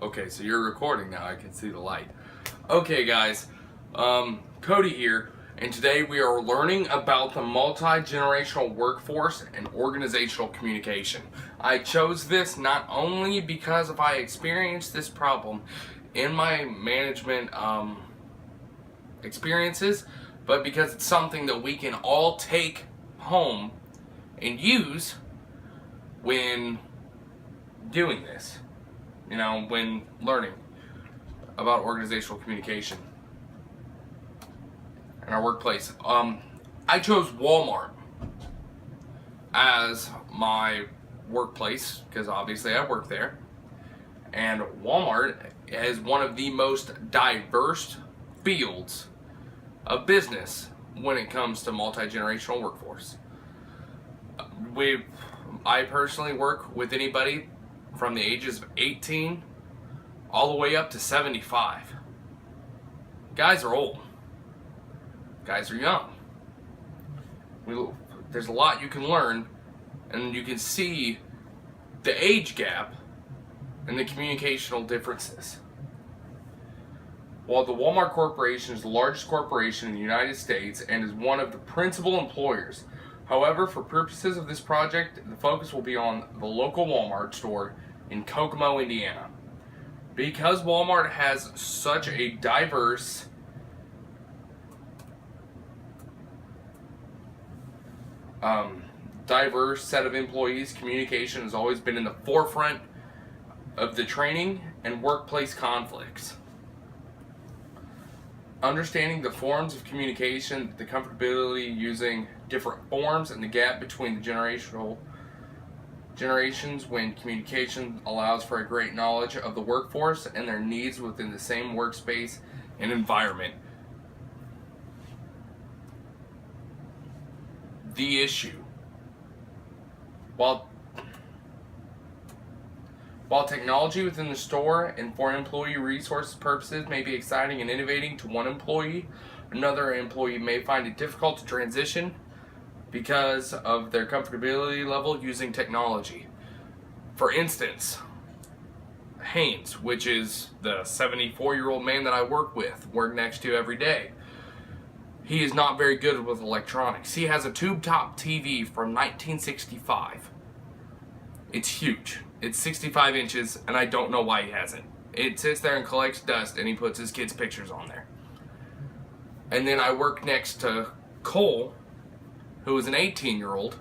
Okay, so you're recording now. I can see the light. Okay, guys. Cody here, and today we are learning about the multi-generational workforce and organizational communication. I chose this not only because I experienced this problem in my management experiences, but because it's something that we can all take home and use when doing this, when learning about organizational communication in our workplace. I chose Walmart as my workplace because obviously I work there, and Walmart is one of the most diverse fields of business when it comes to multi-generational workforce. I personally work with anybody from the ages of 18 all the way up to 75. Guys are old. Guys are young. There's a lot you can learn, and you can see the age gap and the communicational differences. While the Walmart Corporation is the largest corporation in the United States and is one of the principal employers, however, for purposes of this project, the focus will be on the local Walmart store in Kokomo, Indiana. Because Walmart has such a diverse set of employees, communication has always been in the forefront of the training and workplace conflicts. Understanding the forms of communication, the comfortability using different forms, and the gap between the generations when communication allows for a great knowledge of the workforce and their needs within the same workspace and environment. The issue. While technology within the store and for employee resource purposes may be exciting and innovating to one employee, another employee may find it difficult to transition because of their comfortability level using technology. For instance, Haynes, which is the 74-year-old man that I work next to every day, he is not very good with electronics. He has a tube-top TV from 1965. It's huge. It's 65 inches, and I don't know why he hasn't. It sits there and collects dust, and he puts his kids' pictures on there. And then I work next to Cole, who is an 18-year-old,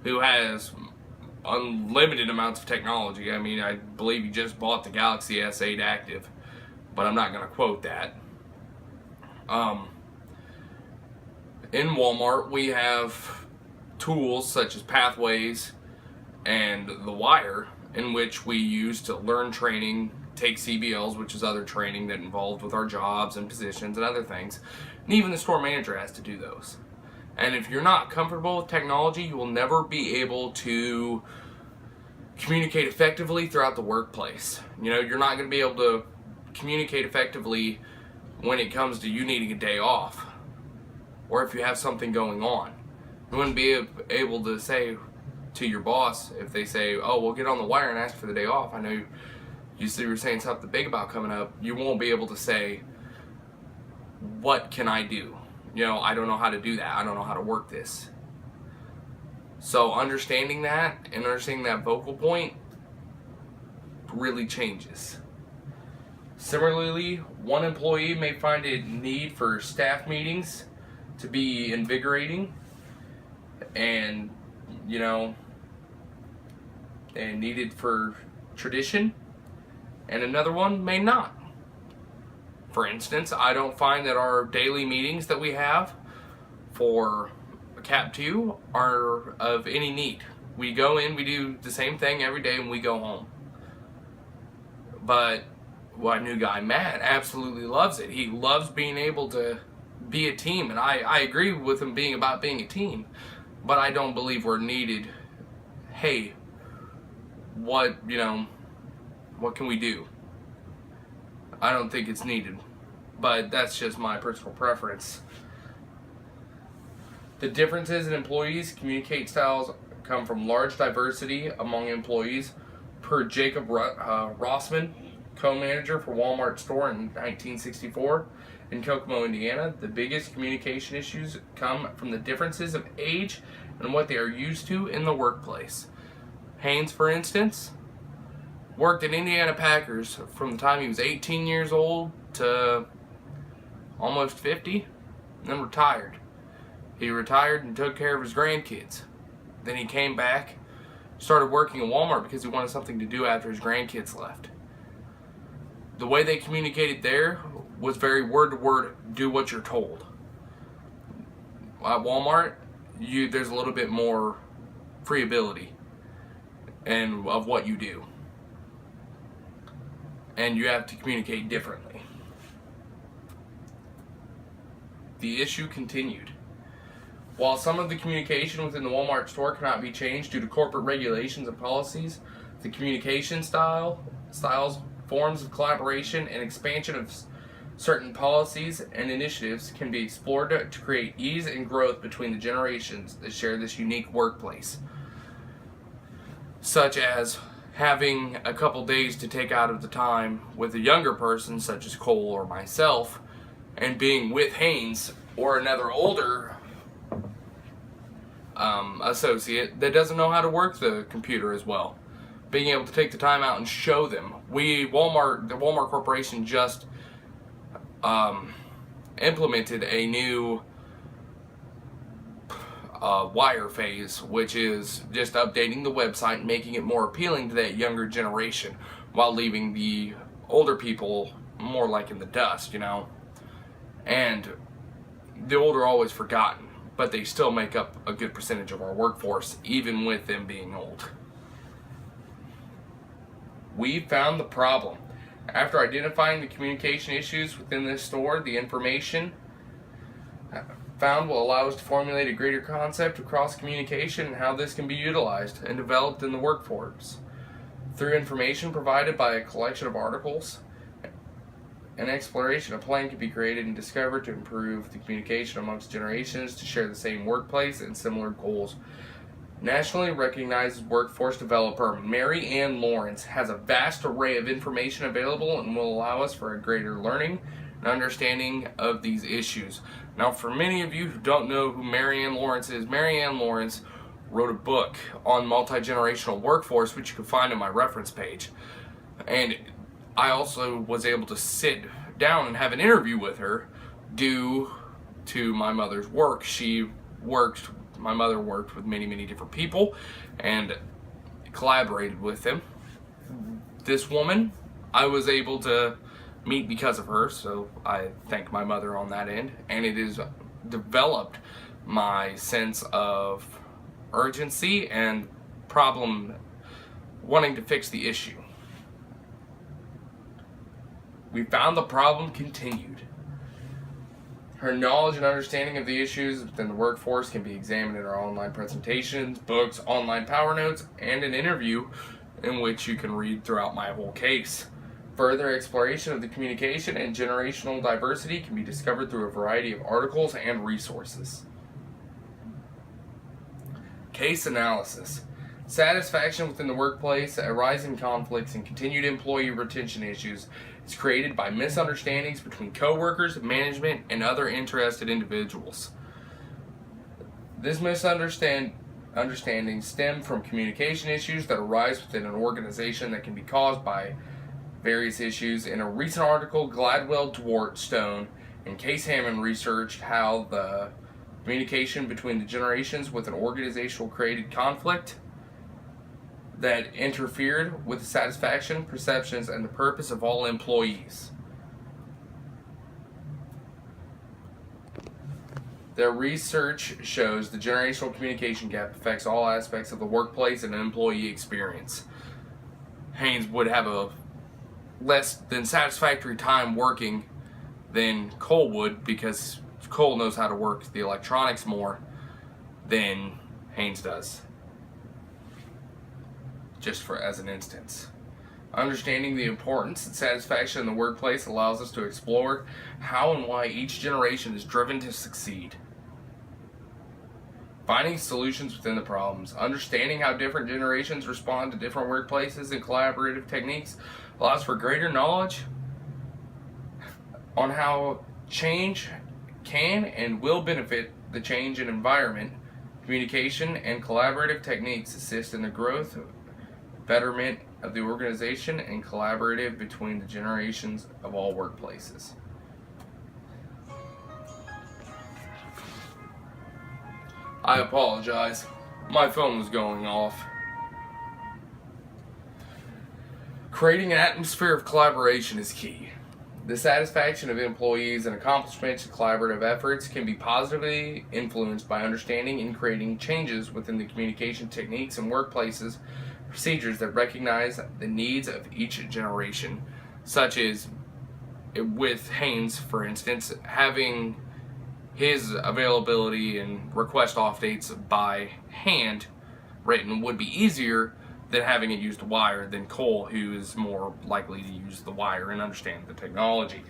who has unlimited amounts of technology. I mean, I believe he just bought the Galaxy S8 Active, but I'm not going to quote that. In Walmart, we have tools such as Pathways and The Wire, in which we use to learn training, take CBLs, which is other training that involved with our jobs and positions and other things. And even the store manager has to do those. And if you're not comfortable with technology, you will never be able to communicate effectively throughout the workplace. You're not going to be able to communicate effectively when it comes to you needing a day off, or if you have something going on. You wouldn't be able to say to your boss, if they say, oh, well, get on the wire and ask for the day off. I know you were saying something big about coming up. You won't be able to say, what can I do? I don't know how to do that. I don't know how to work this. So understanding that and understanding that vocal point really changes. Similarly, one employee may find a need for staff meetings to be invigorating and, and needed for tradition, and another one may not. For instance, I don't find that our daily meetings that we have for Cap 2 are of any need. We go in, we do the same thing every day, and we go home. But my new guy, Matt, absolutely loves it. He loves being able to be a team, and I agree with him being a team, but I don't believe we're needed. Hey, what can we do? I don't think it's needed, but that's just my personal preference. The differences in employees' communicate styles come from large diversity among employees, Per Jacob Rossman, co-manager for Walmart store in 1964 in Kokomo, Indiana, the biggest communication issues come from the differences of age and what they are used to in the workplace. Haynes, for instance, worked at Indiana Packers from the time he was 18 years old to almost 50, and then retired. He retired and took care of his grandkids. Then he came back, started working at Walmart because he wanted something to do after his grandkids left. The way they communicated there was very word to word, do what you're told. At Walmart, there's a little bit more free ability and of what you do. And you have to communicate differently. The issue continued. While some of the communication within the Walmart store cannot be changed due to corporate regulations and policies, the communication styles, forms of collaboration, and expansion of certain policies and initiatives can be explored to create ease and growth between the generations that share this unique workplace. Such as having a couple days to take out of the time with a younger person, such as Cole or myself, and being with Haynes or another older associate that doesn't know how to work the computer as well. Being able to take the time out and show them. The Walmart Corporation just implemented a new wire phase, which is just updating the website and making it more appealing to that younger generation while leaving the older people more like in the dust, you know. And the older are always forgotten, but they still make up a good percentage of our workforce, even with them being old. We found the problem. After identifying the communication issues within this store, the information found will allow us to formulate a greater concept of cross-communication and how this can be utilized and developed in the workforce. Through information provided by a collection of articles and exploration, a plan can be created and discovered to improve the communication amongst generations to share the same workplace and similar goals. Nationally recognized workforce developer Mary Ann Lawrence has a vast array of information available and will allow us for a greater learning and understanding of these issues. Now, for many of you who don't know who Mary Ann Lawrence is, Mary Ann Lawrence wrote a book on multi-generational workforce, which you can find on my reference page. And I also was able to sit down and have an interview with her due to my mother's work. My mother worked with many, many different people and collaborated with them. This woman, I was able to meet because of her, so I thank my mother on that end. And it has developed my sense of urgency and wanting to fix the issue. We found the problem continued. Her knowledge and understanding of the issues within the workforce can be examined in our online presentations, books, online power notes, and an interview in which you can read throughout my whole case. Further exploration of the communication and generational diversity can be discovered through a variety of articles and resources. Case analysis. Satisfaction within the workplace, a rise in conflicts, and continued employee retention issues is created by misunderstandings between coworkers, management, and other interested individuals. This misunderstanding stem from communication issues that arise within an organization that can be caused by various issues. In a recent article, Gladwell, Dwart, Stone, and Case Hammond researched how the communication between the generations with an organizational created conflict that interfered with the satisfaction, perceptions, and the purpose of all employees. Their research shows the generational communication gap affects all aspects of the workplace and employee experience. Haynes would have a less than satisfactory time working than Cole would, because Cole knows how to work the electronics more than Haynes does. Just as an instance. Understanding the importance and satisfaction in the workplace allows us to explore how and why each generation is driven to succeed. Finding solutions within the problems. Understanding how different generations respond to different workplaces and collaborative techniques allows for greater knowledge on how change can and will benefit the change in environment. Communication and collaborative techniques assist in the growth, betterment of the organization, and collaborative between the generations of all workplaces. I apologize. My phone was going off. Creating an atmosphere of collaboration is key. The satisfaction of employees and accomplishments of collaborative efforts can be positively influenced by understanding and creating changes within the communication techniques and workplaces procedures that recognize the needs of each generation, such as with Haynes, for instance, having his availability and request off dates by hand written would be easier than having it used wire than Cole, who is more likely to use the wire and understand the technology.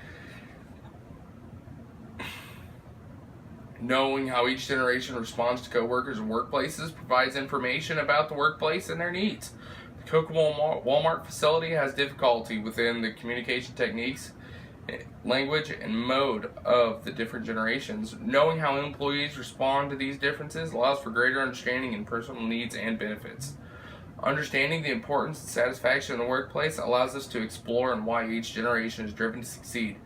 Knowing how each generation responds to coworkers and workplaces provides information about the workplace and their needs. The Kokomo Walmart facility has difficulty within the communication techniques, language, and mode of the different generations. Knowing how employees respond to these differences allows for greater understanding in personal needs and benefits. Understanding the importance and satisfaction in the workplace allows us to explore and why each generation is driven to succeed.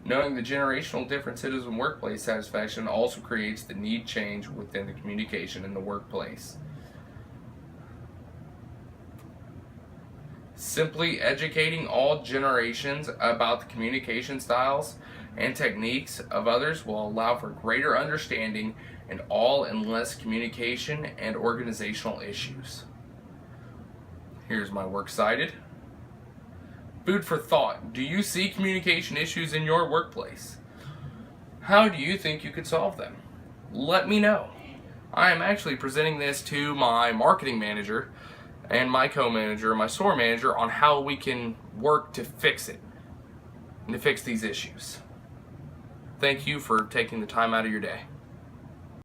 Knowing the generational differences in workplace satisfaction also creates the need change within the communication in the workplace. Simply educating all generations about the communication styles and techniques of others will allow for greater understanding in all and less communication and organizational issues. Here's my works cited. Food for thought. Do you see communication issues in your workplace? How do you think you could solve them? Let me know. I am actually presenting this to my marketing manager and my co-manager, my store manager, on how we can work to fix it and to fix these issues. Thank you for taking the time out of your day.